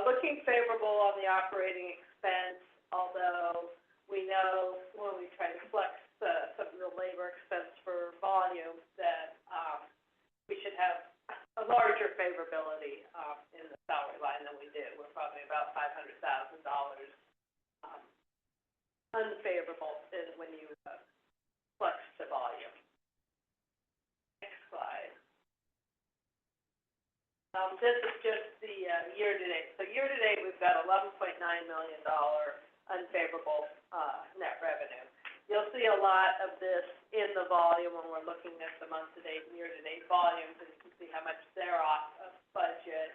Looking favorable on the operating expense, although we know when we try to flex some of the labor expense for volume that we should have a larger favorability in the salary line than we do. We're probably about $500,000 unfavorable when you flex to volume. Next slide. This is just the year-to-date. So year-to-date, we've got $11.9 million unfavorable net revenue. You'll see a lot of this in the volume when we're looking at the month-to-date and year-to-date volumes, and you can see how much they're off of budget.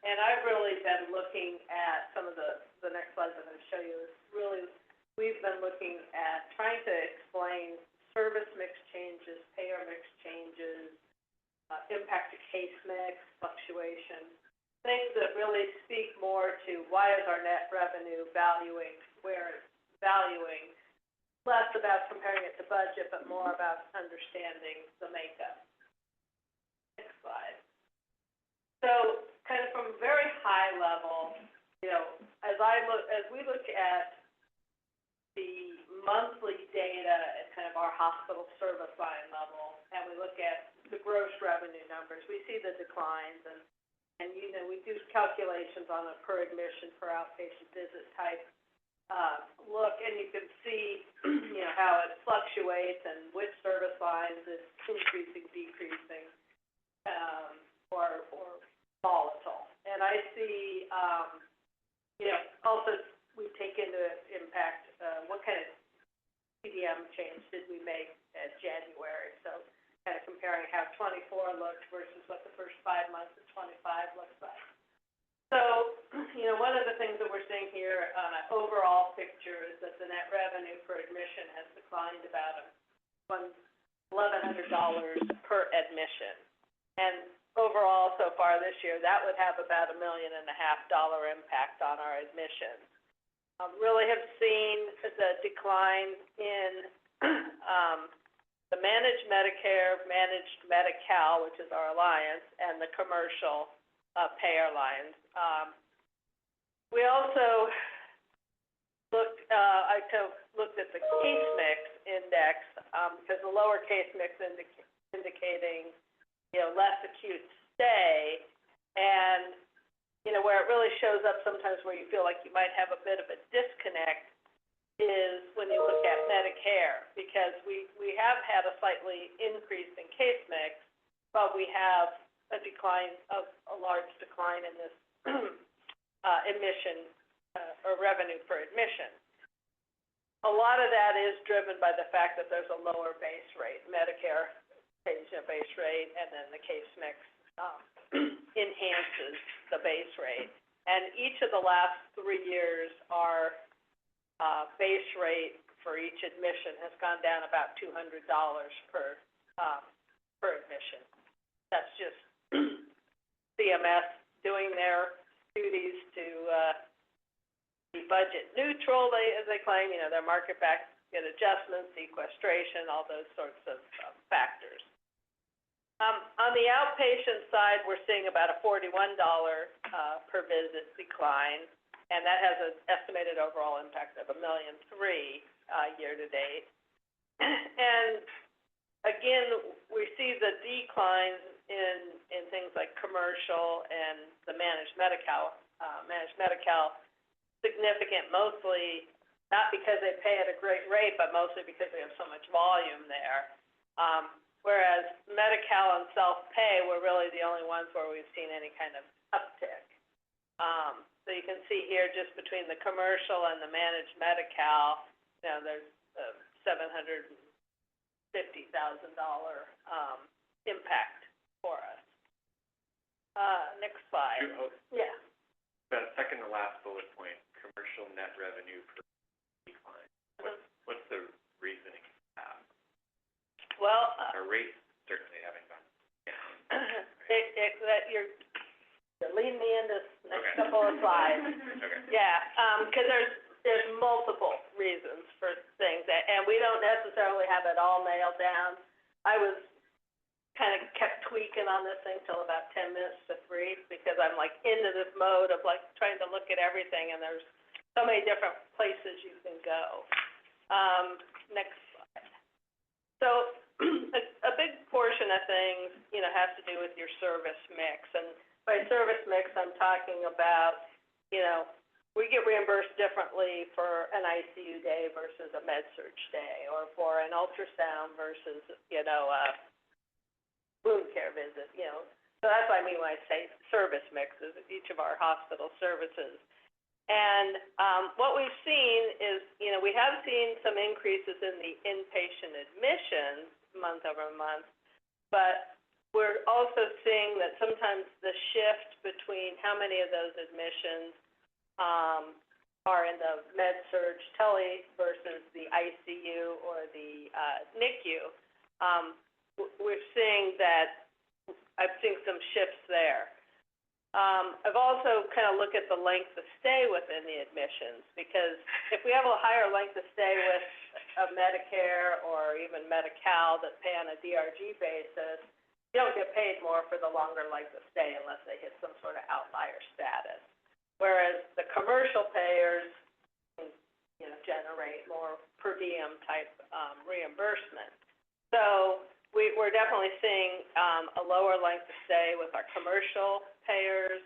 And I've really been looking at some of the next slides I'm going to show you is really, we've been looking at trying to explain service mix changes, payer mix changes, impact to case mix, fluctuation, things that really speak more to why is our net revenue valuing where it's valuing, less about comparing it to budget, but more about understanding the makeup. Next slide. So kind of from a very high level, as we look at the monthly data at kind of our hospital service line level, and we look at the gross revenue numbers, we see the declines, and we do calculations on a per admission, per outpatient visit type look, and you can see how it fluctuates and which service lines is increasing, decreasing, or volatile. And I see, also we take into impact what kind of PDM change did we make at January. So kind of comparing how 24 looks versus what the first 5 months of 25 looks like. So, one of the things that we're seeing here on an overall picture is that the net revenue per admission has declined about $1,100 per admission. And overall, so far this year, that would have about $1.5 million impact on our admissions. Really have seen the decline in the managed Medicare, managed Medi-Cal, which is our alliance, and the commercial payer lines. We also looked at the case mix index because the lower case mix indicating less acute stay, and where it really shows up sometimes where you feel like you might have a bit of a disconnect is when you look at Medicare, because we have had a slightly increase in case mix, but we have a large decline in this admission or revenue per admission. A lot of that is driven by the fact that there's a lower base rate. Medicare pays a base rate, and then the case mix enhances the base rate. And each of the last 3 years, our base rate for each admission has gone down about $200 per admission. That's just CMS doing their duties to be budget neutral, as they claim. Their market basket adjustments, sequestration, all those sorts of factors. On the outpatient side, we're seeing about a $41 per visit decline, and that has an estimated overall impact of $1.3 million year to date. And again, we see the declines in things like commercial and the managed Medi-Cal. Managed Medi-Cal significant, mostly not because they pay at a great rate, but mostly because we have so much volume there. Whereas Medi-Cal and self-pay were really the only ones where we've seen any kind of uptick. So you can see here, just between the commercial and the managed Medi-Cal, there's a $750,000 impact for us. Next slide. Yeah. The second to last bullet point, commercial net revenue per decline. What's the reasoning for that? Well, our rates certainly haven't gone down. You're leading me into the next couple of slides. Okay. Yeah, because there's multiple reasons for things, and we don't necessarily have it all nailed down. I was kind of kept tweaking on this thing till about 10 minutes to 3 because I'm like into this mode of like trying to look at everything, and there's so many different places you can go. Next slide. So a big portion of things, you know, has to do with your service mix. And by service mix, I'm talking about, you know, we get reimbursed differently for an ICU day versus a med-surg day, or for an ultrasound versus, you know, a wound care visit, you know. So that's what I mean when I say service mixes, each of our hospital services. And what we've seen is, you know, we have seen some increases in the inpatient admissions month over month, but we're also seeing that sometimes the shift between how many of those admissions are in the med-surg tele versus the ICU or the NICU. We're seeing that I've seen some shifts there. I've also kind of looked at the length of stay within the admissions, because if we have a higher length of stay with a Medicare or even Medi-Cal that pay on a DRG basis, you don't get paid more for the longer length of stay unless they hit some sort of outlier status. Whereas the commercial payers, you know, generate more per diem type reimbursement. So we're definitely seeing a lower length of stay with our commercial payers.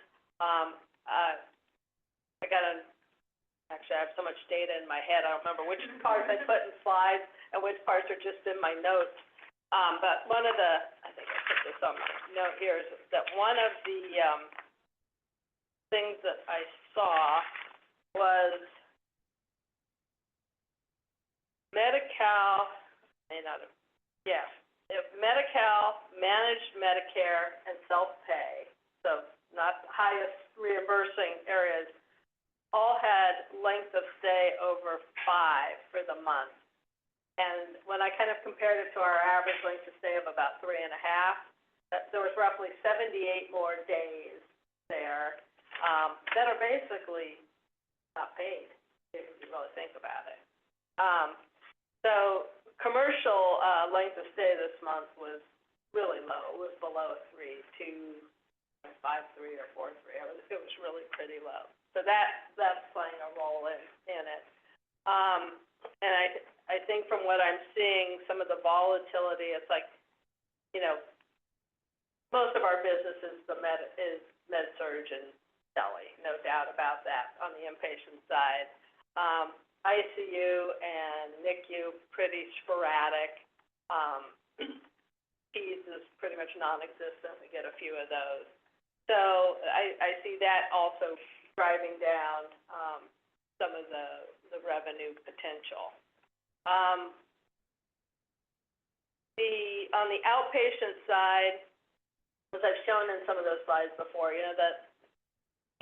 Actually, I have so much data in my head, I don't remember which parts I put in slides and which parts are just in my notes. But one of the, I think I put this on my note here, is that one of the things that I saw was Medi-Cal, if Medi-Cal, managed Medicare, and self-pay, so not the highest reimbursing areas, all had length of stay over 5 for the month. And when I kind of compared it to our average length of stay of about 3.5, there was roughly 78 more days there that are basically not paid, if you really think about it. So commercial length of stay this month was really low. It was below 3, 2.53 or 4.3. It was really pretty low. So that's playing a role in it. And I think from what I'm seeing, some of the volatility, it's like, you know, most of our business is med-surg and tele, no doubt about that on the inpatient side. ICU and NICU, pretty sporadic. Peds is pretty much non-existent. We get a few of those. So I see that also driving down some of the revenue potential. On the outpatient side, as I've shown in some of those slides before, you know, that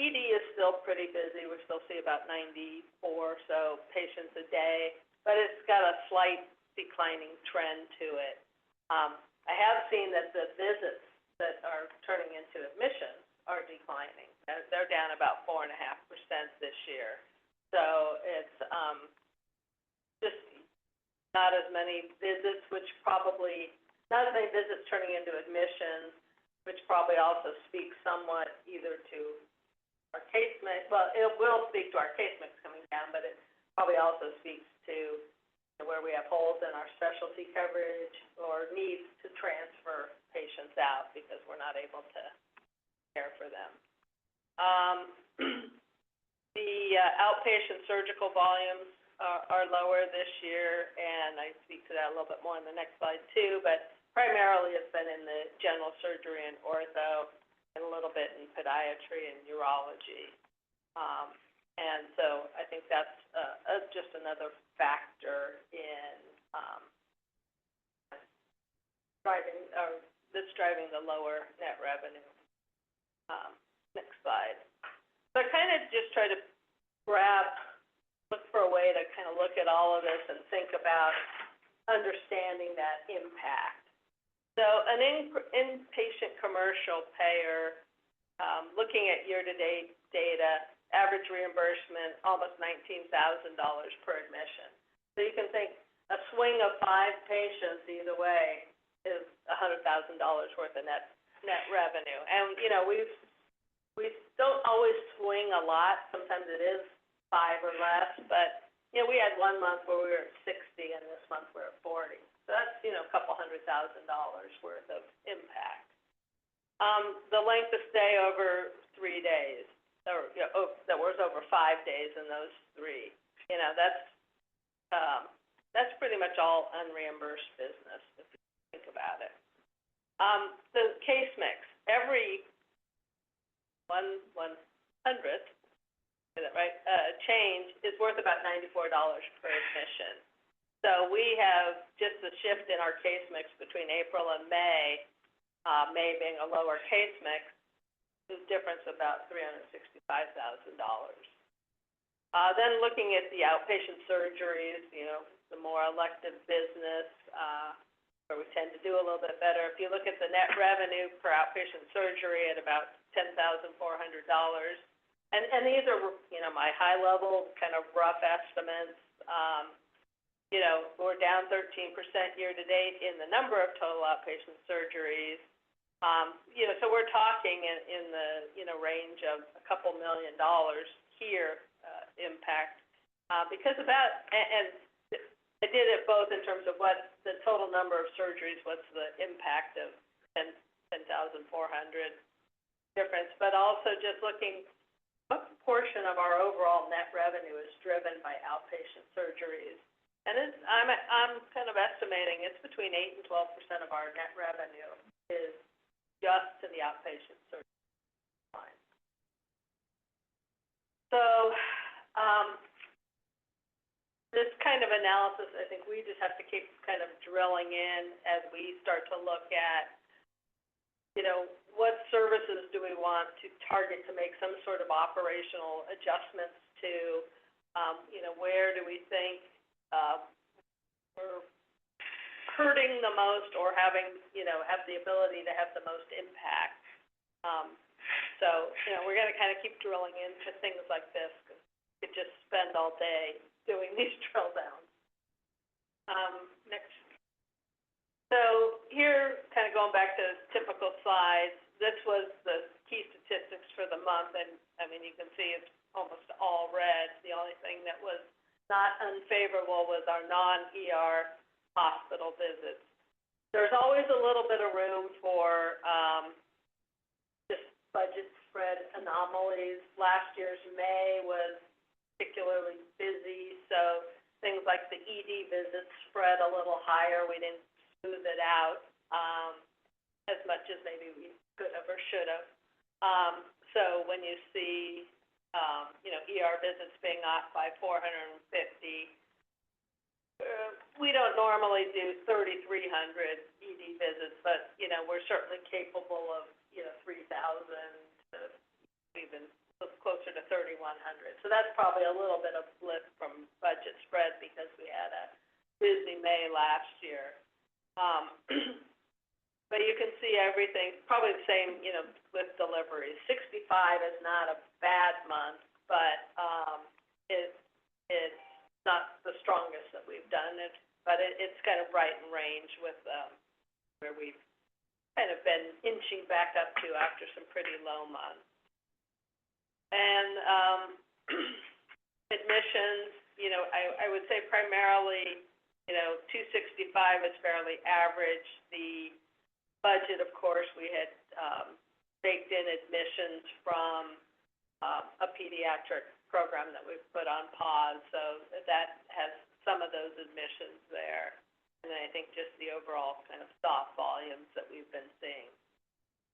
ED is still pretty busy. We still see about 94 or so patients a day, but it's got a slight declining trend to it. I have seen that the visits that are turning into admissions are declining. They're down about 4.5% this year. So it's just not as many visits, not as many visits turning into admissions, which probably also speaks somewhat either to our case mix. Well, it will speak to our case mix coming down, but it probably also speaks to where we have holes in our specialty coverage or needs to transfer patients out because we're not able to care for them. The outpatient surgical volumes are lower this year, and I speak to that a little bit more in the next slide too, but primarily it's been in the general surgery and ortho, and a little bit in podiatry and urology. And so I think that's just another factor in driving the lower net revenue. Next slide. So I kind of just try to look for a way to kind of look at all of this and think about understanding that impact. So an inpatient commercial payer, looking at year-to-date data, average reimbursement almost $19,000 per admission. So you can think a swing of 5 patients either way is $100,000 worth of net net revenue. And, you know, we don't always swing a lot. Sometimes it is 5 or less, but, you know, we had one month where we were at 60 and this month we're at 40. So that's, you know, a couple $100,000 worth of impact. The length of stay over 3 days, or, you know, that was over 5 days in those 3. You know, that's pretty much all unreimbursed business, if you think about it. The case mix, every 1/100th, is that right, change is worth about $94 per admission. So we have just a shift in our case mix between April and May, May being a lower case mix, is difference about $365,000. Then looking at the outpatient surgeries, you know, the more elective business, where we tend to do a little bit better. If you look at the net revenue per outpatient surgery at about $10,400, and these are, you know, my high-level kind of rough estimates. You know, we're down 13% year-to-date in the number of total outpatient surgeries. You know, so we're talking in the, you know, range of a couple $1 million here, impact, because of that, and I did it both in terms of what the total number of surgeries, what's the impact of 10,400 difference, but also just looking what portion of our overall net revenue is driven by outpatient surgeries. And I'm kind of estimating it's between 8 and 12% of our net revenue is just to the outpatient surgery line. So, this kind of analysis, I think we just have to keep kind of drilling in as we start to look at, you know, what services do we want to target to make some sort of operational adjustments to, you know, where do we think we're hurting the most or having, you know, have the ability to have the most impact. So, you know, we're going to kind of keep drilling into things like this because we could just spend all day doing these drill downs. Next. So here, kind of going back to typical slides, this was the key statistics for the month, and I mean, you can see it's almost all red. The only thing that was not unfavorable was our non-ER hospital visits. There's always a little bit of room for just budget spread anomalies. Last year's May was particularly busy, so things like the ED visits spread a little higher. We didn't smooth it out as much as maybe we could have or should have. So when you see, you know, ER visits being off by 450, we don't normally do 3,300 ED visits, but, you know, we're certainly capable of, you know, 3,000 to even closer to 3,100. So that's probably a little bit of lift from budget spread because we had a busy May last year. But you can see everything, probably the same, you know, with deliveries. 65 is not a bad month, but it's not the strongest that we've done, but it's kind of right in range with where we've kind of been inching back up to after some pretty low months. And admissions, you know, I would say primarily, you know, 265 is fairly average. The budget, of course, we had baked in admissions from a pediatric program that we've put on pause, so that has some of those admissions there. And then I think just the overall kind of soft volumes that we've been seeing.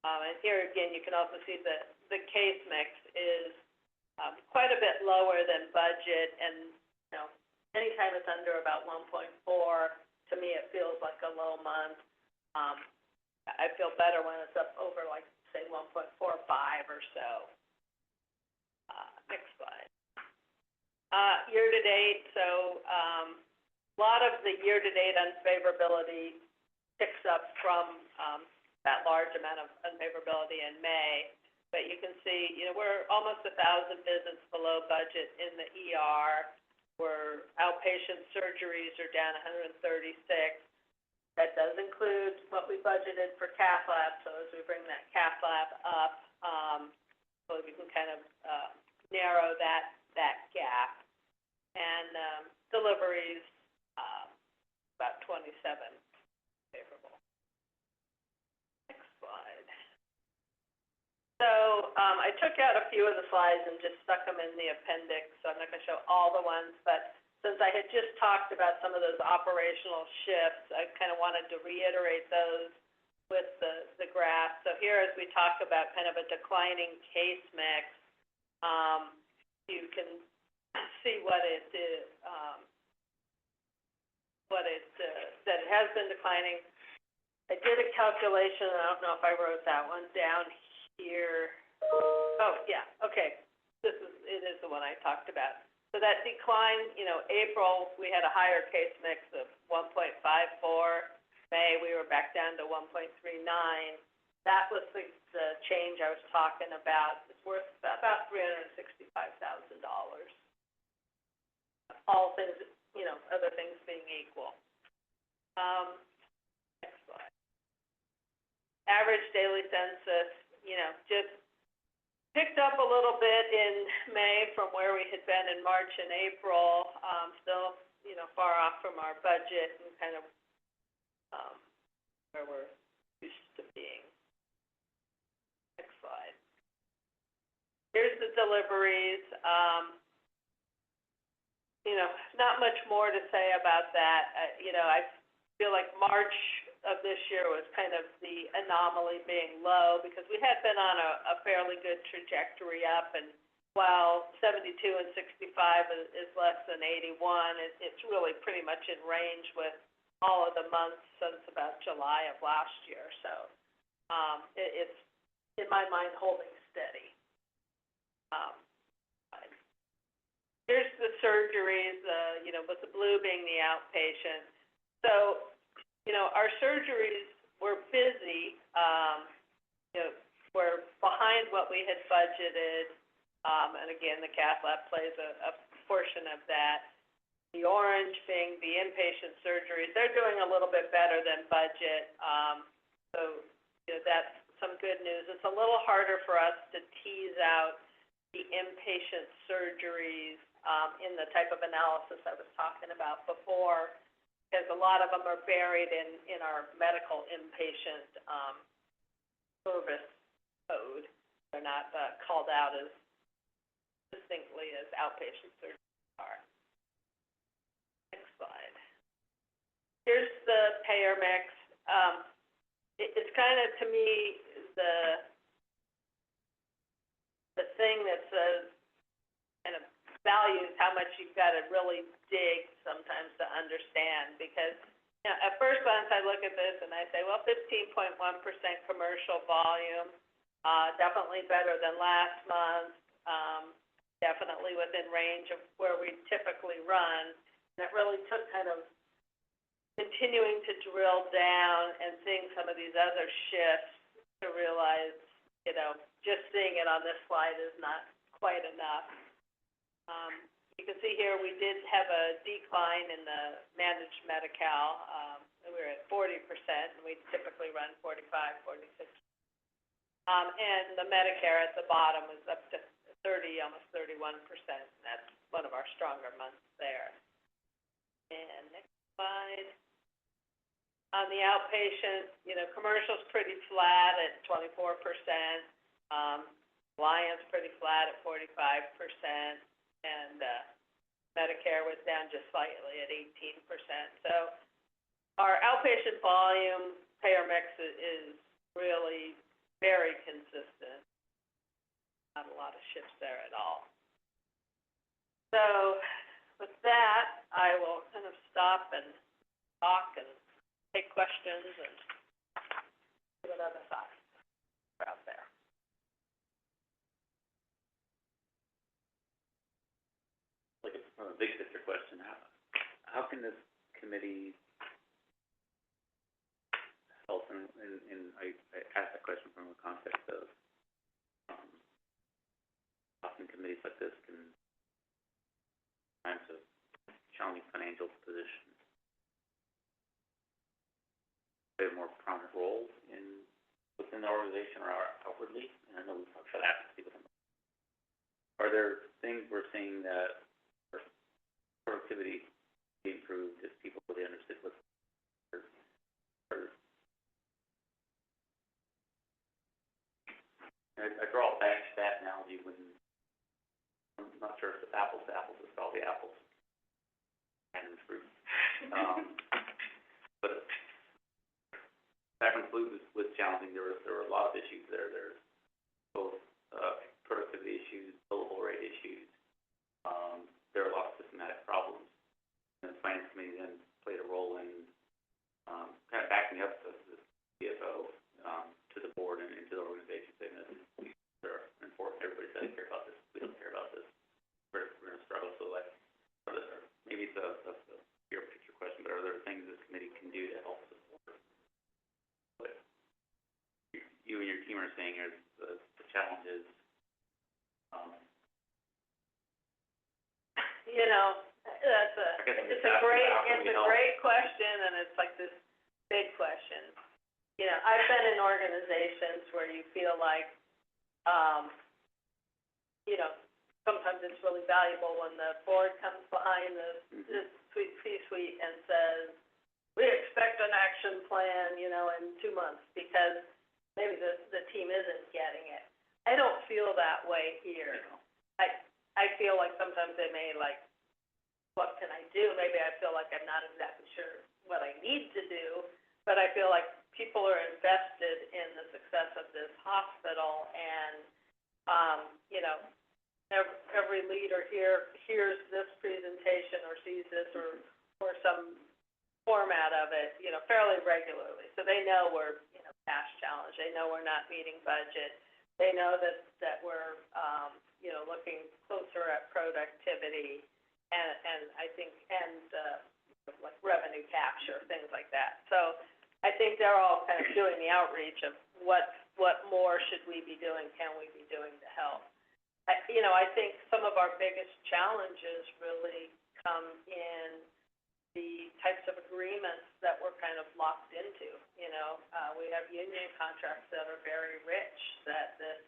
And here again, you can also see that the case mix is quite a bit lower than budget, and, you know, anytime it's under about 1.4, to me it feels like a low month. I feel better when it's up over, like, say, 1.45 or so. Next slide. Year-to-date, so a lot of the year-to-date unfavorability picks up from that large amount of unfavorability in May. But you can see, you know, we're almost 1,000 visits below budget in the ER. Outpatient surgeries are down 136. That does include what we budgeted for cath lab, so as we bring that cath lab up, so we can kind of, narrow that gap. And, deliveries, about 27 favorable. Next slide. So, I took out a few of the slides and just stuck them in the appendix, so I'm not gonna show all the ones, but since I had just talked about some of those operational shifts, I kind of wanted to reiterate those with the graph. So here, as we talk about kind of a declining case mix, you can see what it is, that it has been declining. I did a calculation, I don't know if I wrote that one down here. Oh, yeah, okay. It is the one I talked about. So that decline, April, we had a higher case mix of 1.54. May, we were back down to 1.39. That was the change I was talking about. It's worth about $365,000. All things, other things being equal. Next slide. Average daily census, just picked up a little bit in May from where we had been in March and April. Still, far off from our budget and kind of where we're used to being. Next slide. Here's the deliveries. Not much more to say about that. I feel like March of this year was kind of the anomaly being low because we had been on a fairly good trajectory up, and while 72 and 65 is less than 81, it's really pretty much in range with all of the months since about July of last year. So it's, in my mind, holding steady. Here's the surgeries, with the blue being the outpatient. So, our surgeries were busy. We're behind what we had budgeted. And again, the cath lab plays a portion of that. The orange being the inpatient surgeries, they're doing a little bit better than budget. So, that's some good news. It's a little harder for us to tease out the inpatient surgeries in the type of analysis I was talking about before, because a lot of them are buried in our medical inpatient service code. They're not called out as distinctly as outpatient surgeries are. Next slide. Here's the payer mix. It's kind of, to me, the thing that says kind of values how much you've got to really dig sometimes to understand, because at first glance I look at this and I say, well, 15.1% commercial volume, definitely better than last month, definitely within range of where we typically run. And it really took kind of continuing to drill down and seeing some of these other shifts to realize, just seeing it on this slide is not quite enough. You can see here we did have a decline in the managed Medi-Cal. We were at 40%, and we typically run 45, 46. And the Medicare at the bottom was up to 30, almost 31%. And that's one of our stronger months there. And next slide. On the outpatient, commercial's pretty flat at 24%. Alliance pretty flat at 45%. And Medicare was down just slightly at 18%. So our outpatient volume payer mix is really very consistent. Not a lot of shifts there at all. So with that, I will kind of stop and talk and take questions and see what other thoughts are out there. Like a big picture question, how can this committee help, and I asked that question from the context of often committees like this can times of challenging financial positions within the organization or outwardly, and I know we've talked about advocacy with them. Are there things we're seeing that are productivity be improved if people really understood what, or I draw a bank stat analogy when, I'm not sure if it's apples to apples, it's all the apples and fruit. But back when food was challenging, there were a lot of issues there. There's both productivity issues, billable rate issues. There are a lot of systematic problems. And the finance committee then played a role in kind of backing up the CFO to the board and to the organization, saying that they're important. Everybody doesn't care about this. We don't care about this. We're going to struggle. So, like, maybe it's a bigger picture question, but are there things this committee can do to help support what you and your team are saying are the challenges? You know, it's a great question, and it's like this big question. You know, I've been in organizations where you feel like, you know, sometimes it's really valuable when the board comes behind the C-suite and says, we expect an action plan, you know, in 2 months, because maybe the team isn't getting it. I don't feel that way here. I feel like sometimes they may like, what can I do? Maybe I feel like I'm not exactly sure what I need to do, but I feel like people are invested in the success of this hospital, and, you know, every leader here hears this presentation or sees this or some format of it, you know, fairly regularly. So they know we're, you know, cash challenged. They know we're not meeting budget. They know that we're, you know, looking closer at productivity and I think, like revenue capture, things like that. So I think they're all kind of doing the outreach of what more should we be doing, can we be doing to help. You know, I think some of our biggest challenges really come in the types of agreements that we're kind of locked into. You know, we have union contracts that are very rich that this,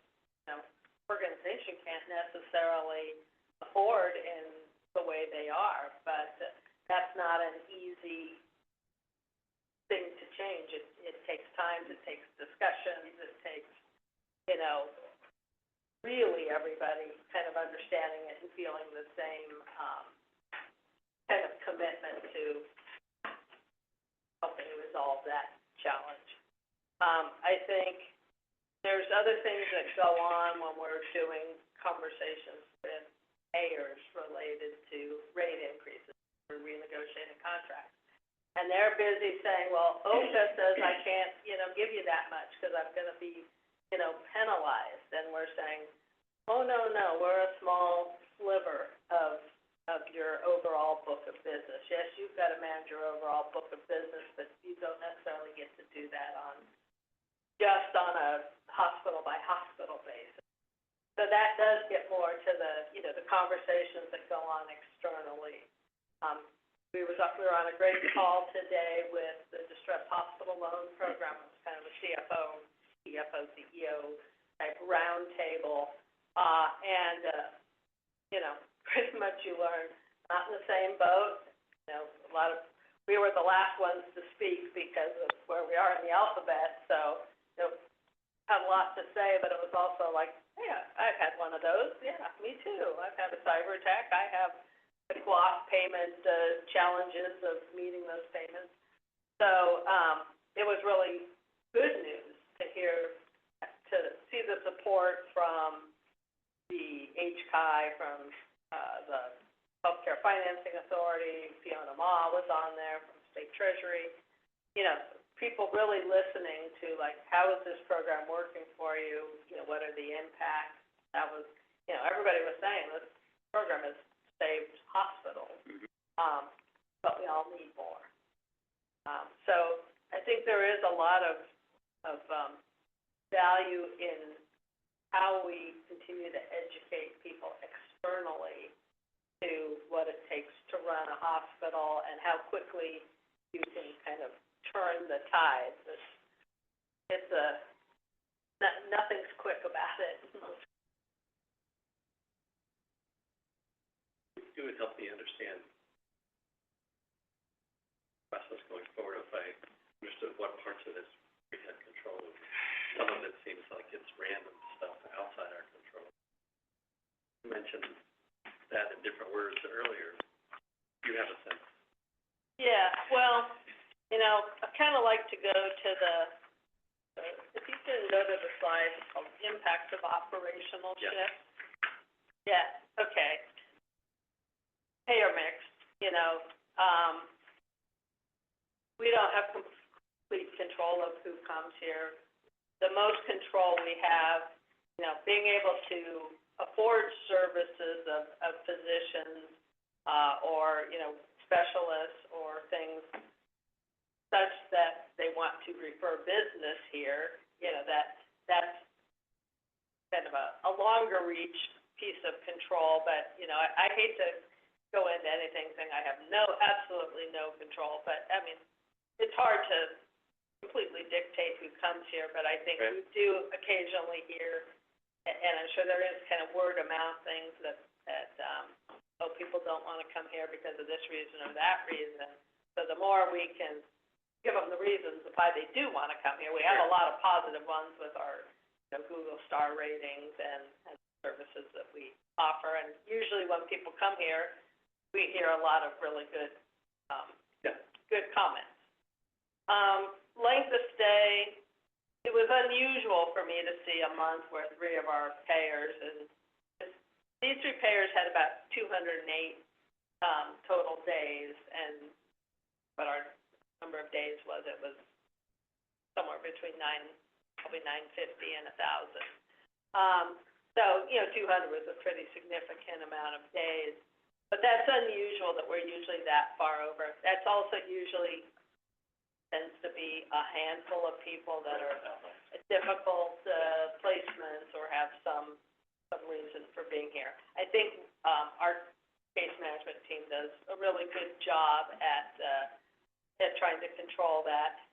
you know, organization can't necessarily afford in the way they are, but that's not an easy thing to change. It takes time, it takes discussions, it takes, you know, really everybody kind of understanding it and feeling the same kind of commitment to helping resolve that challenge. I think there's other things that go on when we're doing conversations with payers related to rate increases or renegotiating contracts. And they're busy saying, well, OSHA says I can't, you know, give you that much because I'm going to be, you know, penalized. And we're saying, oh, no, we're a small sliver of your overall book of business. Yes, you've got to manage your overall book of business, but you don't necessarily get to do that just on a hospital-by-hospital basis. So that does get more to the, you know, the conversations that go on externally. We were on a great call today with the Distressed Hospital Loan Program. It was kind of a CEO type roundtable. You know, pretty much you learn not in the same boat. You know, we were the last ones to speak because of where we are in the alphabet. So, you know, had a lot to say, but it was also like, yeah, I've had one of those. Yeah, me too. I've had a cyber attack. I have the QOF payment challenges of meeting those payments. So it was really good news to see the support from the HCI, from the Healthcare Financing Authority. Fiona Ma was on there from State Treasury. You know, people really listening to, like, how is this program working for you? You know, what are the impacts? That was, you know, everybody was saying this program has saved hospitals, but we all need more. So I think there is a lot of value in how we continue to educate people externally to what it takes to run a hospital and how quickly you can kind of turn the tide. It's nothing's quick about it. It would help me understand the process going forward if I understood what parts of this we had control of. Some of it seems like it's random stuff outside our control. You mentioned that in different words earlier. You have a sense. Yeah, well, I kind of like to go to if you can go to the slide called Impacts of Operational Yeah. Shifts. Yeah, okay. Payer mix, we don't have complete control of who comes here. The most control we have, being able to afford services of physicians, or, specialists or things such that they want to refer business here, that's kind of a longer reach piece of control, but, I hate to go into anything saying I have absolutely no control, but, I mean, it's hard to completely dictate who comes here, but I think Right. we do occasionally hear, and I'm sure there is kind of word of mouth things that people don't want to come here because of this reason or that reason. So the more we can give them the reasons why they do want to come here, we have a lot of positive ones with our Google star ratings and services that we offer. And usually when people come here, we hear a lot of really good good comments. Length of stay, it was unusual for me to see a month where 3 of our payers, and these 3 payers had about 208 total days, and what our number of days was, it was somewhere between probably 950 and 1,000. So 200 was a pretty significant amount of days, but that's unusual that we're usually that far over. That's also usually tends to be a handful of people that are difficult placements or have some reason for being here. I think our case management team does a really good job at trying to control that.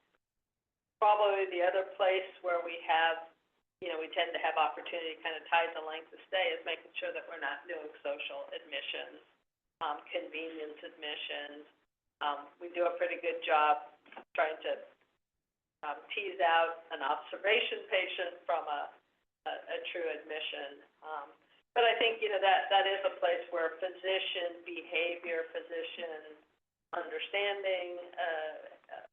Probably the other place where we have, we tend to have opportunity kind of tied to length of stay is making sure that we're not doing social admissions, convenience admissions. We do a pretty good job trying to tease out an observation patient from a true admission. But I think, that is a place where physician behavior, physician understanding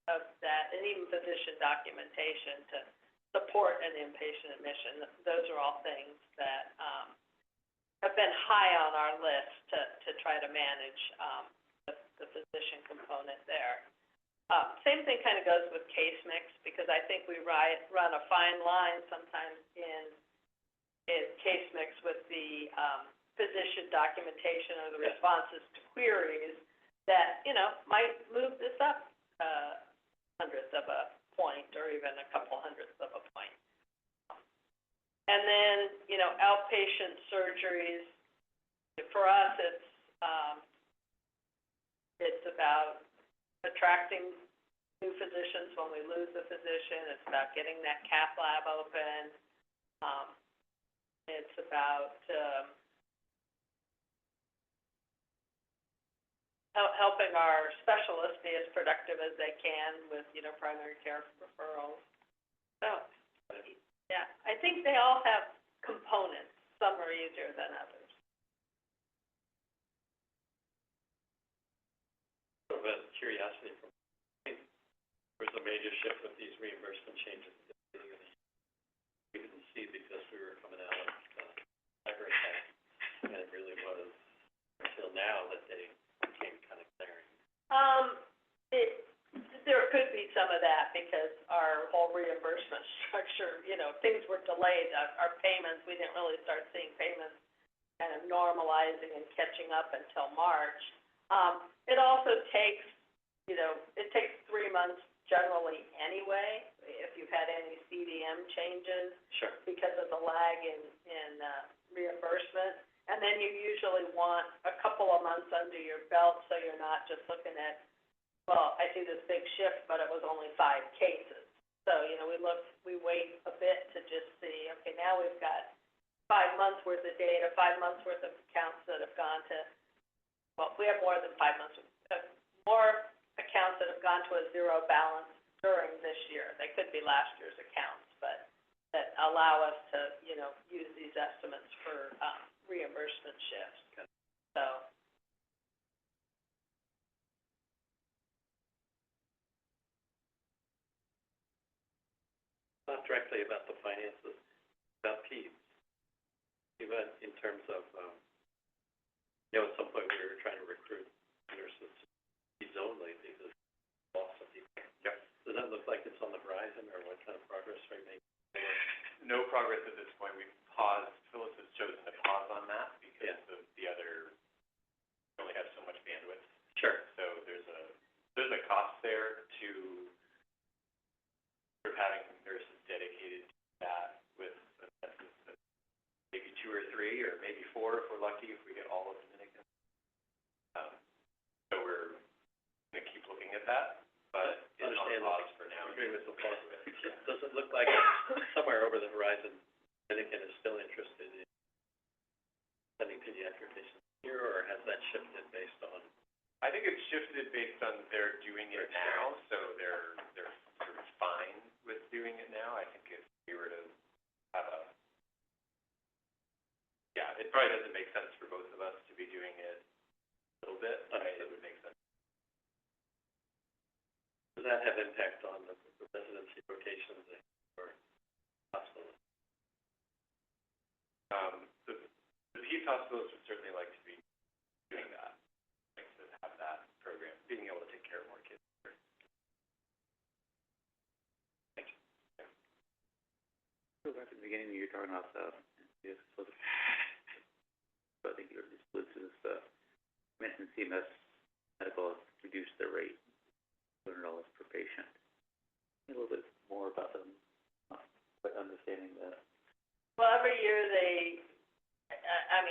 of that, and even physician documentation to support an inpatient admission, those are all things that have been high on our list to try to manage the physician component there. Same thing kind of goes with case mix, because I think we run a fine line sometimes in case mix with the physician documentation or the responses to queries that, might move this up hundredths of a point or even a couple hundredths of a point. And then, outpatient surgeries, for us, it's about attracting new physicians when we lose a physician. It's about getting that cath lab open. It's about helping our specialists be as productive as they can with, primary care referrals. So, yeah, I think they all have components. Some are easier than others. So, out of curiosity, there was a major shift with these reimbursement changes at the beginning of the year. We didn't see because we were coming out of cyber attack, and it really was until now that they became kind of glaring. There could be some of that because our whole reimbursement structure, things were delayed. Our payments, we didn't really start seeing payments kind of normalizing and catching up until March. It also takes, it takes 3 months generally anyway, if you've had any CDM changes. Sure. Because of the lag in reimbursement. And then you usually want a couple of months under your belt, so you're not just looking at, well, I see this big shift, but it was only 5 cases. So, we wait a bit to just see, okay, now we've got 5 months worth of data, 5 months worth of accounts that have gone to, well, we have more than 5 months, more accounts that have gone to a zero balance during this year. They could be last year's accounts, but that allow us to, use these estimates for, reimbursement shifts. Okay. So, Not directly about the finances, about Peds. Even in terms of, at some point we were trying to recruit nurses to Peds only because lots of people. Yep. Does that look like it's on the horizon, or what kind of progress are we making? No progress at this point. We've paused, Phyllis has chosen to pause on that because Yeah. of the other, we only have so much bandwidth. Sure. So there's a cost there to sort of having nurses dedicated to that with a census of maybe 2 or 3 or maybe 4 if we're lucky, if we get all of Dominican. So we're gonna keep looking at that, but it's on pause for now. I agree with the pause. Does it look like it's somewhere over the horizon, Dominican is still interested in sending pediatric patients here, or has that shifted based on? I think it's shifted based on they're doing it now, so they're sort of fine with doing it now. I think if we were to have it probably doesn't make sense for both of us to be doing it a little bit, but it would make sense. Does that have impact on the residency rotations or hospitals? The Peds hospitals would certainly like to be doing that, like to have that program, being able to take care of more kids. Thank you. Yeah. So back at the beginning, you were talking about so I think you already alluded to this, mentioned CMS Medical has reduced their rate, $200 per patient. A little bit more about them, not quite understanding that. well, every year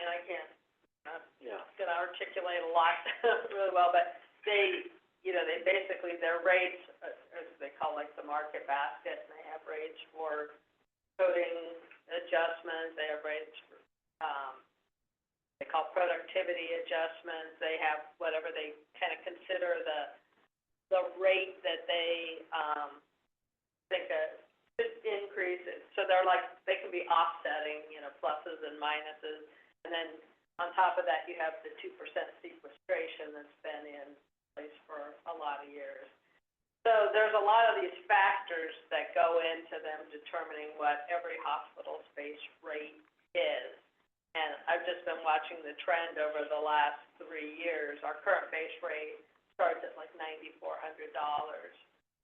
I can't, Yeah. gonna articulate a lot really well, but they, they basically, their rates, as they call like the market basket, and they have rates for coding adjustments, they have rates for, they call productivity adjustments, they have whatever they kind of consider the rate that they, think could increase it. So they're like, they can be offsetting, pluses and minuses, and then on top of that, you have the 2% sequestration that's been in place for a lot of years. So there's a lot of these factors that go into them determining what every hospital's base rate is. And I've just been watching the trend over the last 3 years. Our current base rate starts at like $9,400.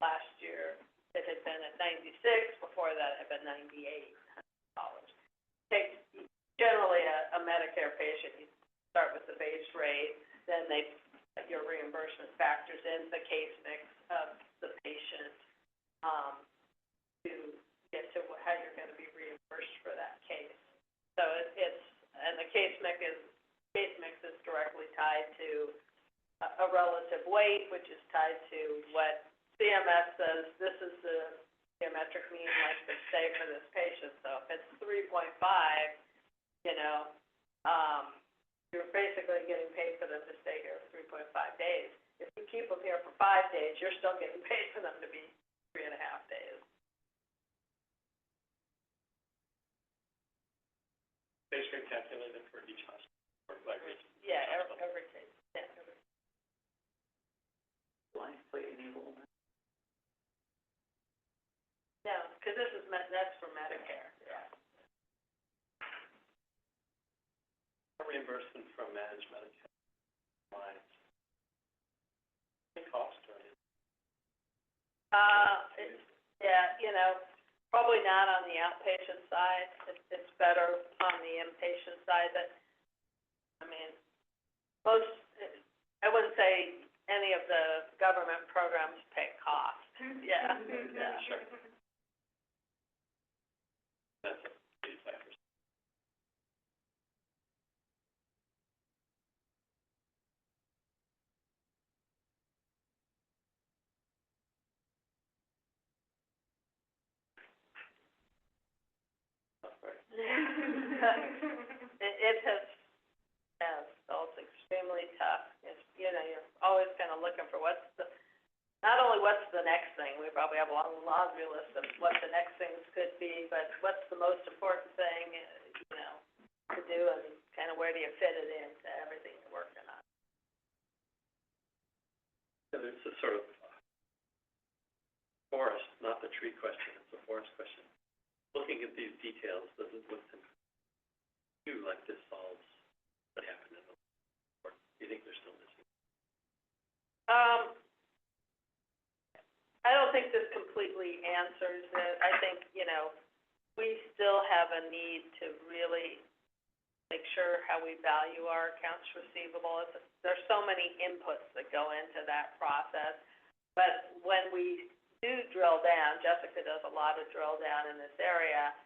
Last year, it had been at $96. Before that, it had been $9,800. Take generally a Medicare patient, you start with the base rate, then your reimbursement factors in the case mix of the patient, to get to how you're gonna be reimbursed for that case. So and the case mix is directly tied to a relative weight, which is tied to what CMS says, this is the geometric mean length of stay for this patient. So if it's 3.5, you're basically getting paid for them to stay here 3.5 days. If you keep them here for 5 days, you're still getting paid for them to be 3.5 days. Base rate calculated for each hospital, or by region? Yeah, every case, yeah, every. Blind play any role in that? No, because that's for Medicare, yeah. Reimbursement from managed Medicare lines. Any cost or anything? Probably not on the outpatient side. It's better on the inpatient side. That, I wouldn't say any of the government programs pay cost. Yeah, yeah. Sure. That's a big factor. It has, so it's extremely tough. It's, you know, you're always kind of looking for not only what's the next thing, we probably have a long laundry list of what the next things could be, but what's the most important thing, you know, to do, and kind of where do you fit it into everything you're working on. And it's a sort of forest, not the tree question, it's a forest question. Looking at these details, does it look to you like this solves what happened in the, or do you think they're still missing? I don't think this completely answers it. I think, you know, we still have a need to really make sure how we value our accounts receivable. There's so many inputs that go into that process. But when we do drill down, Jessica does a lot of drill down in this area,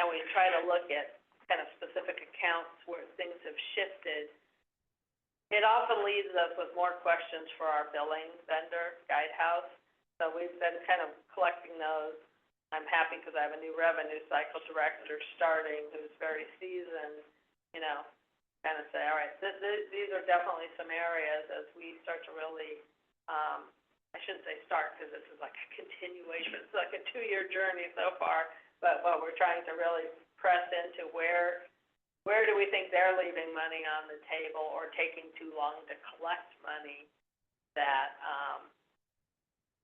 and we try to look at kind of specific accounts where things have shifted, it often leaves us with more questions for our billing vendor, Guidehouse. So we've been kind of collecting those. I'm happy because I have a new revenue cycle director starting who's very seasoned, you know, kind of say, all right, these are definitely some areas as we start to really, I shouldn't say start because this is like a continuation. It's like a 2-year journey so far, but we're trying to really press into where do we think they're leaving money on the table or taking too long to collect money that,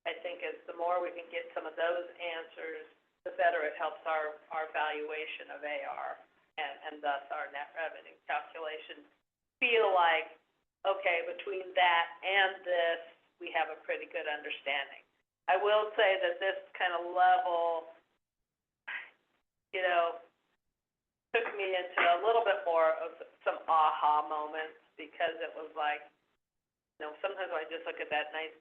I think is the more we can get some of those answers, the better it helps our valuation of AR and thus our net revenue calculation. Feel like, okay, between that and this, we have a pretty good understanding. I will say that this kind of level, you know, took me into a little bit more of some aha moments because it was like, you know, sometimes when I just look at that nice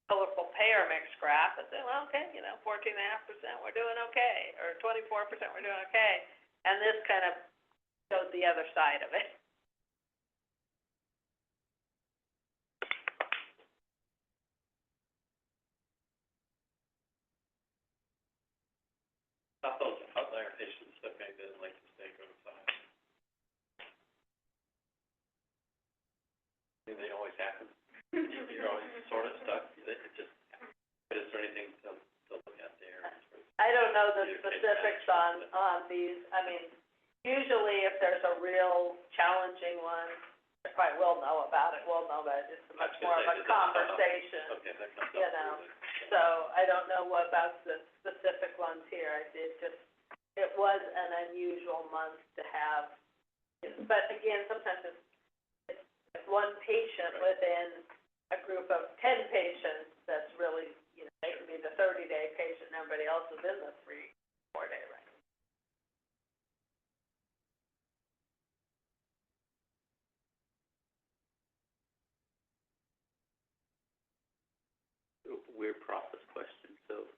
colorful payer mix graph and say, well, okay, you know, 14.5%, we're doing okay, or 24%, we're doing okay. And this kind of shows the other side of it. Not those outlier patients that maybe didn't like to stay go to 5. I mean, they always happen. You're always sort of stuck. It just, is there anything to look at there? I don't know the specifics on these. I mean, usually if there's a real challenging one, I probably will know about it. We'll know about it. It's much more of a conversation. Okay, that comes up. You know, so I don't know what about the specific ones here. It was an unusual month to have, but again, sometimes it's one patient within a group of 10 patients that's really, you know, they can be the 30-day patient and everybody else is in the 3-4 day range. Weird process question, so,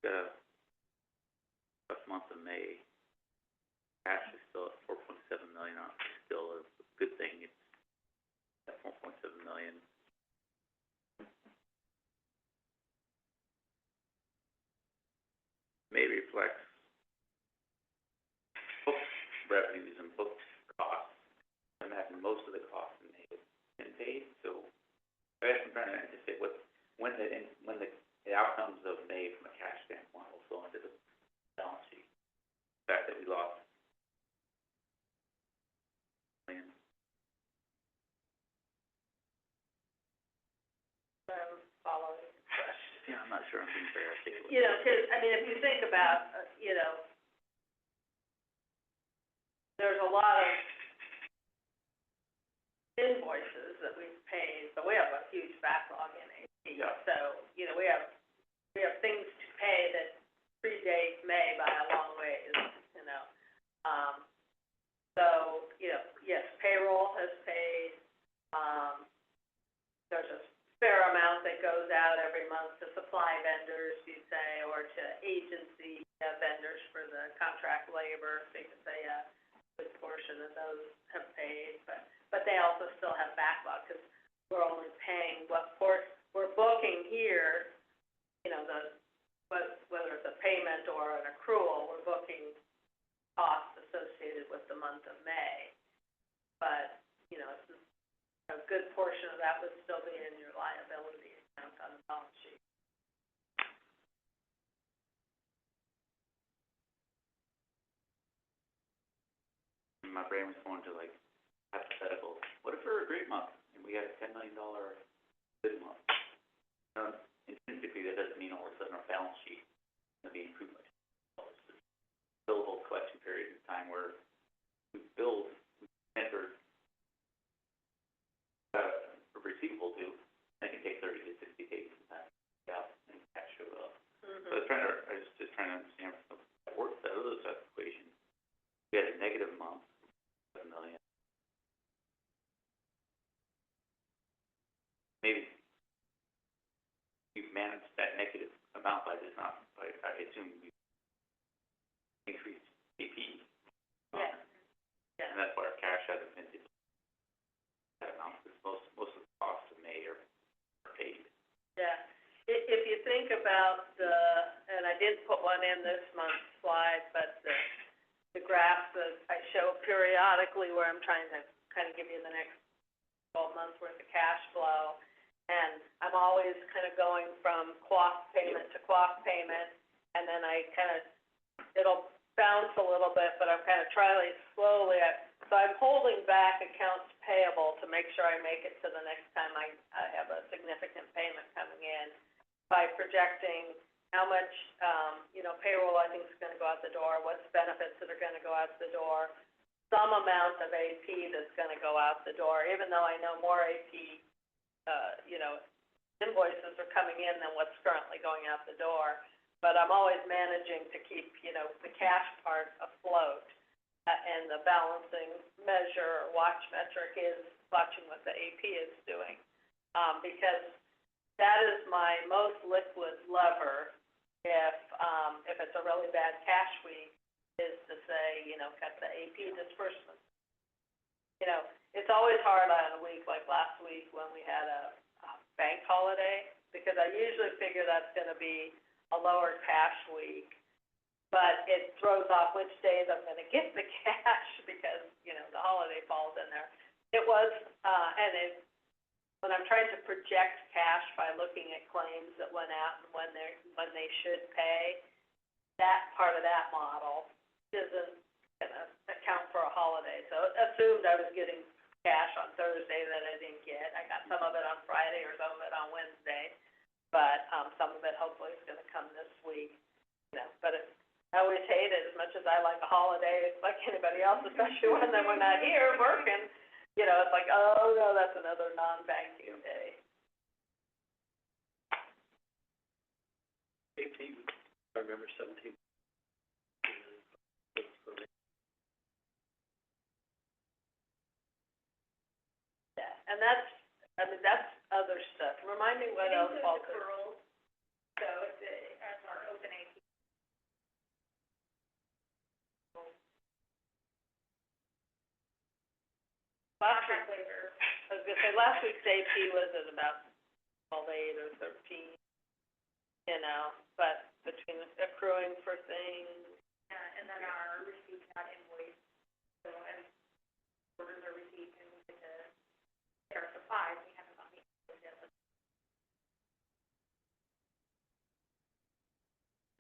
got a rough month of May, cash is still at 4.7 million, still a good thing, it's at 4.7 million. May reflects book revenues and book costs. I imagine most of the costs in May have been paid, so I guess I'm trying to anticipate when the outcomes of May from a cash standpoint will flow into the balance sheet. The fact that we lost million. Following the question. Yeah, I'm not sure I'm being very articulate. You know, because, I mean, if you think about, you know, there's a lot of invoices that we've paid, but we have a huge backlog in AP. Yeah. So, you know, we have things to pay that predate May by a long ways, you know. So, you know, yes, payroll has paid. There's a fair amount that goes out every month to supply vendors, you say, or to agency vendors for the contract labor. So you can say a good portion of those have paid, but they also still have backlog because we're only paying what we're booking here, you know, whether it's a payment or an accrual, we're booking month of May. But, you know, a good portion of that would still be in your liability account on the balance sheet. My brain was going to like hypotheticals. What if we were a great month and we had a $10 million good month? Intrinsically, that doesn't mean all of a sudden our balance sheet is going to be improved by $10 million. It's a billable collection period of time where we entered a receivable due, and it can take 30 to 60 days for that to get out and cash show up. So I was just trying to understand what works out of those equations. We had a negative month, $7 million. Maybe we've managed that negative amount by this, not by, I assume we increased AP. Yeah. And that's why our cash hasn't been that amount, because most of the costs of May are paid. Yeah. If you think about and I did put one in this month's slide, but the graphs that I show periodically where I'm trying to kind of give you the next 12 months worth of cash flow. And I'm always kind of going from quoff payment to quoff payment, and then it'll bounce a little bit, but I'm kind of trying slowly. So I'm holding back accounts payable to make sure I make it to the next time I have a significant payment coming in by projecting how much, payroll I think is going to go out the door, what's benefits that are going to go out the door, some amount of AP that's going to go out the door, even though I know more AP invoices are coming in than what's currently going out the door. But I'm always managing to keep, the cash part afloat. And the balancing measure or watch metric is watching what the AP is doing. Because that is my most liquid lever if it's a really bad cash week, is to say, cut the AP disbursement. It's always hard on a week like last week when we had a bank holiday, because I usually figure that's going to be a lower cash week, but it throws off which days I'm going to get the cash because, the holiday falls in there. It was, when I'm trying to project cash by looking at claims that went out and when they should pay, that part of that model isn't going to account for a holiday. So it assumed I was getting cash on Thursday that I didn't get. I got some of it on Friday or some of it on Wednesday, but some of it hopefully is going to come this week. But I always hate it as much as I like a holiday, like anybody else, especially when we're not here working. It's like, oh no, that's another non-banking day. AP, I remember 17. Yeah, and that's other stuff. Remind me what else falls in. So as our open AP. Last week's AP was at about 12.8 or 13, but between accruing for things. Yeah, and then our receipts got invoiced, so as orders are received and we get to get our supplies, we haven't gotten the invoice yet.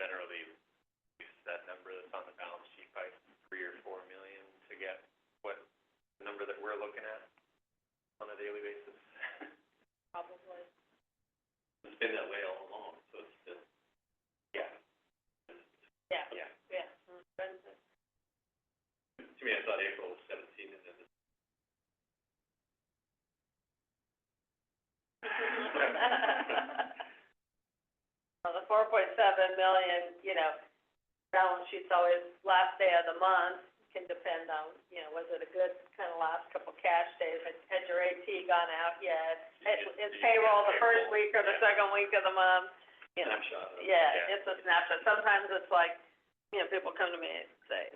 Generally, use that number that's on the balance sheet by 3 or 4 million to get what the number that we're looking at on a daily basis. Probably. It's been that way all along, so it's still. Yeah. Yeah. Yeah. Yeah. To me, I thought April was 17, and then Well, the 4.7 million, balance sheet's always last day of the month, can depend on, was it a good kind of last couple cash days? Had your AP gone out yet? Is payroll the first week or the second week of the month? snapshot of it. Yeah, it's a snapshot. Sometimes it's like, people come to me and say,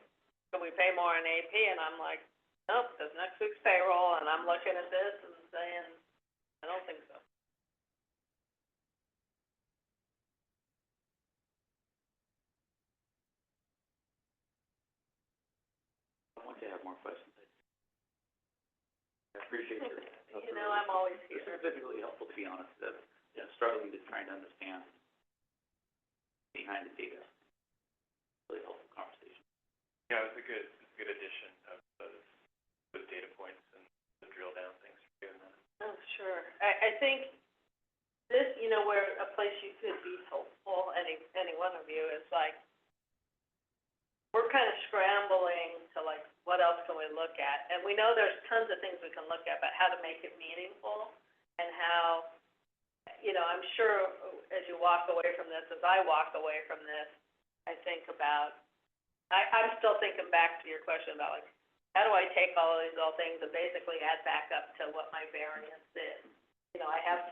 can we pay more in AP? And I'm like, nope, because next week's payroll, and I'm looking at this and saying, I don't think so. I want to have more questions. I appreciate your. You know, I'm always here. This has been really helpful, to be honest, struggling to try and understand behind the data. Really helpful conversation. Yeah, it was a good addition of those data points and the drill down things for doing that. Oh, sure. I think this, you know, where a place you could be helpful, any one of you, is like, we're kind of scrambling to like, what else can we look at? And we know there's tons of things we can look at, but how to make it meaningful and how, you know, I'm sure as you walk away from this, as I walk away from this, I think about, I'm still thinking back to your question about like, how do I take all of these little things and basically add back up to what my variance is? You know, I have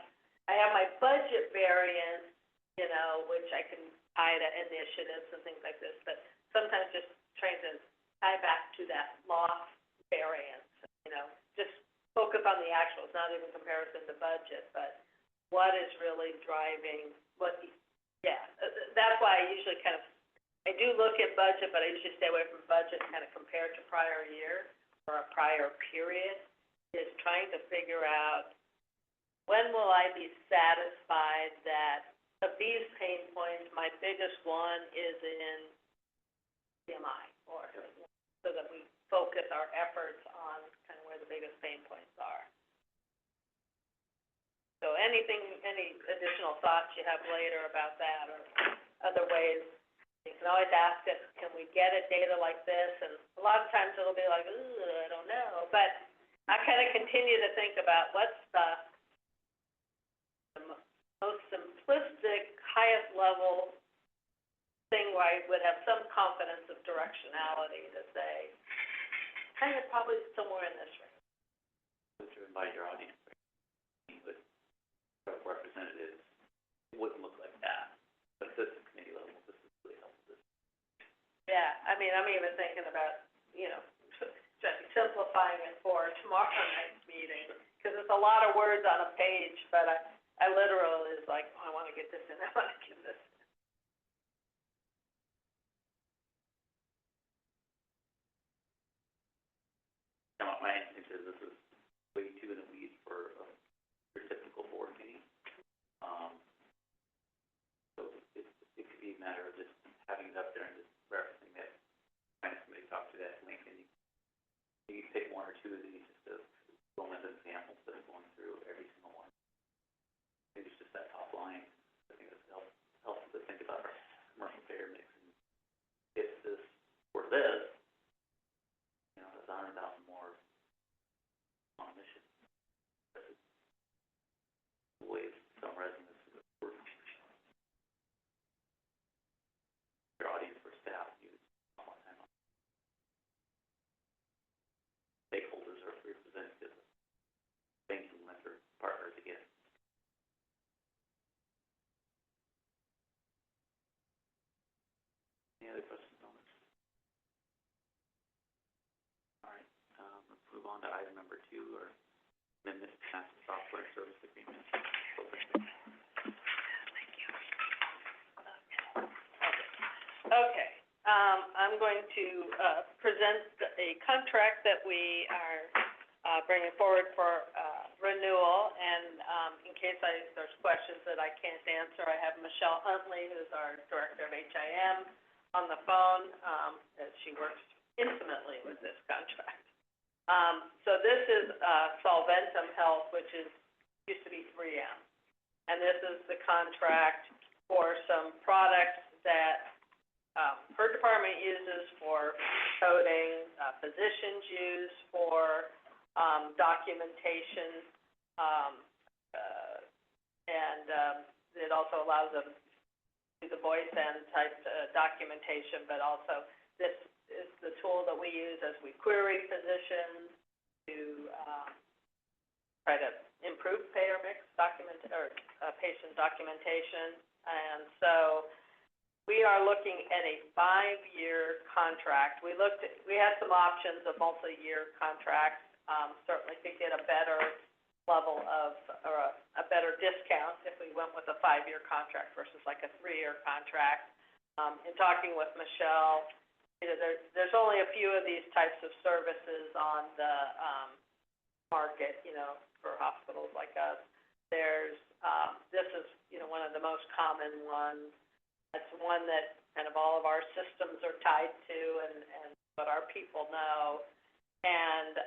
my budget variance, you know, which I can tie to initiatives and things like this, but sometimes just trying to tie back to that loss variance, you know, just focus on the actuals, not even comparison to budget, but what is really driving what, that's why I usually I do look at budget, but I usually stay away from budget kind of compared to prior year or a prior period, is trying to figure out when will I be satisfied that of these pain points, my biggest one is in CMI, or so that we focus our efforts on kind of where the biggest pain points are. So any additional thoughts you have later about that or other ways? You can always ask us, can we get a data like this? And a lot of times it'll be like, ooh, I don't know. But I kind of continue to think about what's the most simplistic, highest level thing where I would have some confidence of directionality to say, kind of probably somewhere in this range. To invite your audience, but representatives, it wouldn't look like that. But this is committee level, this is really helpful. Yeah, I mean, I'm even thinking about, you know, just simplifying it for tomorrow night's meeting, because it's a lot of words on a page, but I literally is like, oh, I want to get this in, I want to get this in. Now, my instinct is this is way too in the weeds for your typical board meeting. So it could be a matter of just having it up there and just referencing that, kind of somebody talk to that link, and you can pick one or two of these just to go as an example instead of going through every single one. Maybe it's just that top line. I think it's helpful to think about our commercial payer mix, and if this were this, you know, that's 100,000 more on a mission. The way some residents work. Your audience for staff use a lot of time on. Stakeholders are represented as banking lender partners again. Any other questions on this? All right, let's move on to item number 2, or amendment to master software service agreement. Okay, I'm going to present a contract that we are bringing forward for renewal, and in case there's questions that I can't answer, I have Michelle Huntley, who's our Director of HIM, on the phone, as she works intimately with this contract. So this is Solventum Health, which used to be 3M, and this is the contract for some products that her department uses for coding, physicians use for documentation, and it also allows them to do the voice end type documentation, but also this is the tool that we use as we query physicians to try to improve payer mix patient documentation. And so we are looking at a 5-year contract. We had some options of multi-year contracts, certainly could get a better level of, or a better discount if we went with a 5-year contract versus like a 3-year contract. In talking with Michelle, it is there's only a few of these types of services on the, market, you know, for hospitals like us. There's, this is, you know, one of the most common ones. It's one that kind of all of our systems are tied to and what our people know. And,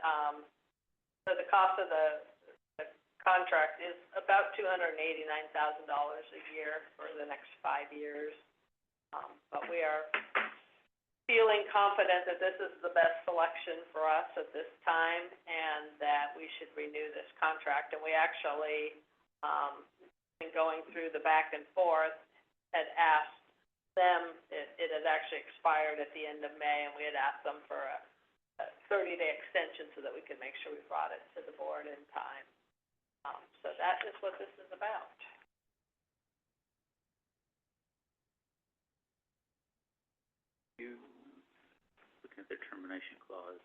so the cost of the contract is about $289,000 a year for the next 5 years. But we are feeling confident that this is the best selection for us at this time and that we should renew this contract. And we actually, in going through the back and forth, had asked them, it had actually expired at the end of May, and we had asked them for a 30-day extension so that we could make sure we brought it to the board in time. So that is what this is about. You, looking at the termination clause.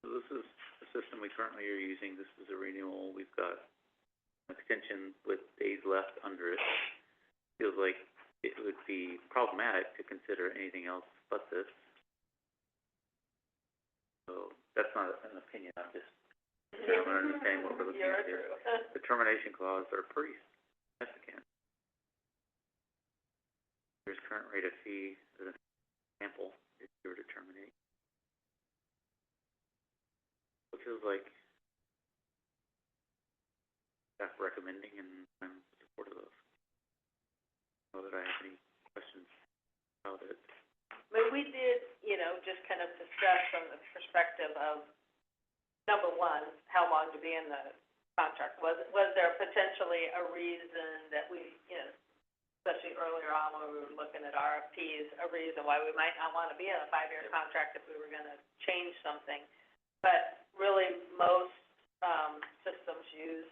So this is the system we currently are using. This is a renewal. We've got an extension with days left under it. Feels like it would be problematic to consider anything else but this. So that's not an opinion, I'm just trying to understand what we're looking at here. The termination clause are pretty significant. There's current rate of fee as an example if you were to terminate. It feels like staff recommending, and I'm supportive of. I don't know that I have any questions about it. But we did, you know, just kind of discuss from the perspective of, number one, how long to be in the contract. Was there potentially a reason that we, you know, especially earlier on when we were looking at RFPs, a reason why we might not want to be in a 5-year contract if we were going to change something? But really, most systems use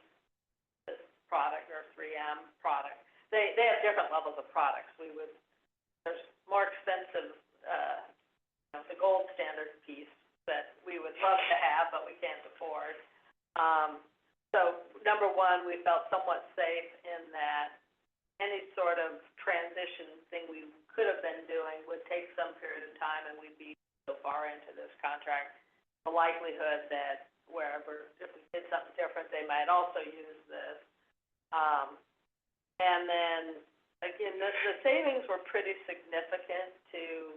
this product or 3M product. They have different levels of products. There's more expensive, you know, the gold standard piece that we would love to have, but we can't afford. So number one, we felt somewhat safe in that any sort of transition thing we could have been doing would take some period of time, and we'd be so far into this contract. The likelihood that wherever, if we did something different, they might also use this. And then, again, the savings were pretty significant to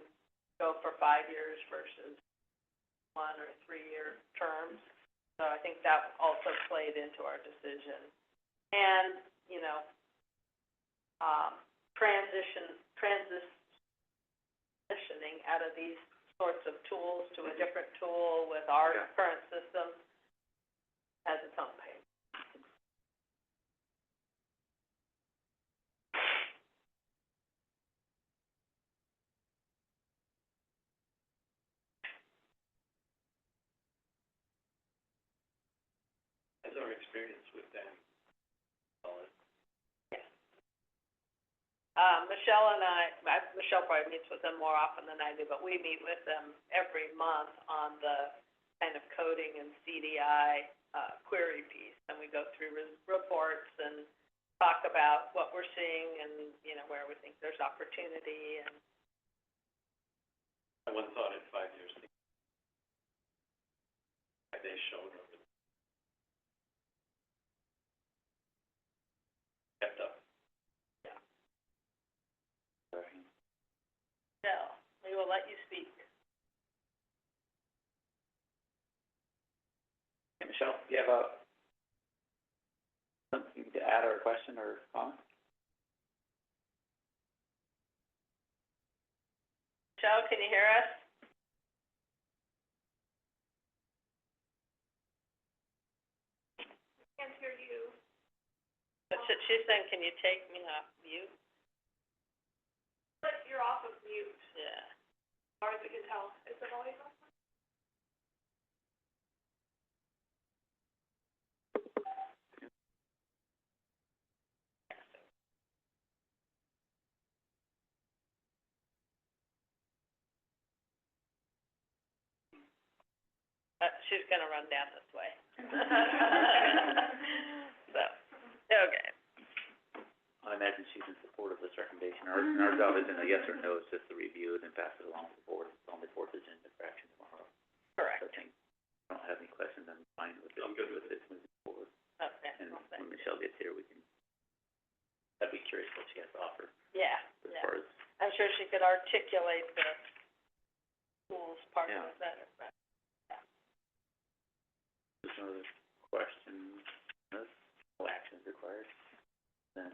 go for 5 years versus 1 or 3-year terms. So I think that also played into our decision. And, you know, transitioning out of these sorts of tools to a different tool with our current system has its own pain. How's our experience with them? Michelle and Michelle probably meets with them more often than I do, but we meet with them every month on the kind of coding and CDI query piece, and we go through reports and talk about what we're seeing and, you know, where we think there's opportunity. And I once thought in 5 years, they showed over kept up. Michelle, we will let you speak. Hey, Michelle, do you have something to add or a question or comment? Michelle, can you hear us? Can't hear you. But she's saying, can you take me off mute? But you're off of mute, Yeah. as far as we can tell. Is the volume on? she's gonna run down this way. So, okay. I imagine she's in support of this recommendation. Our job isn't a yes or no, it's just to review it and pass it along to the board. It's on the board's agenda for action tomorrow. Correct. So I think, I don't have any questions, I'm fine with it. I'm good with it moving forward. Okay, And well, when thanks. Michelle gets here, I'd be curious what she has to offer Yeah, as yeah. far as, I'm sure she could articulate the schools part Yeah. of that. there's no other questions, no action is required, then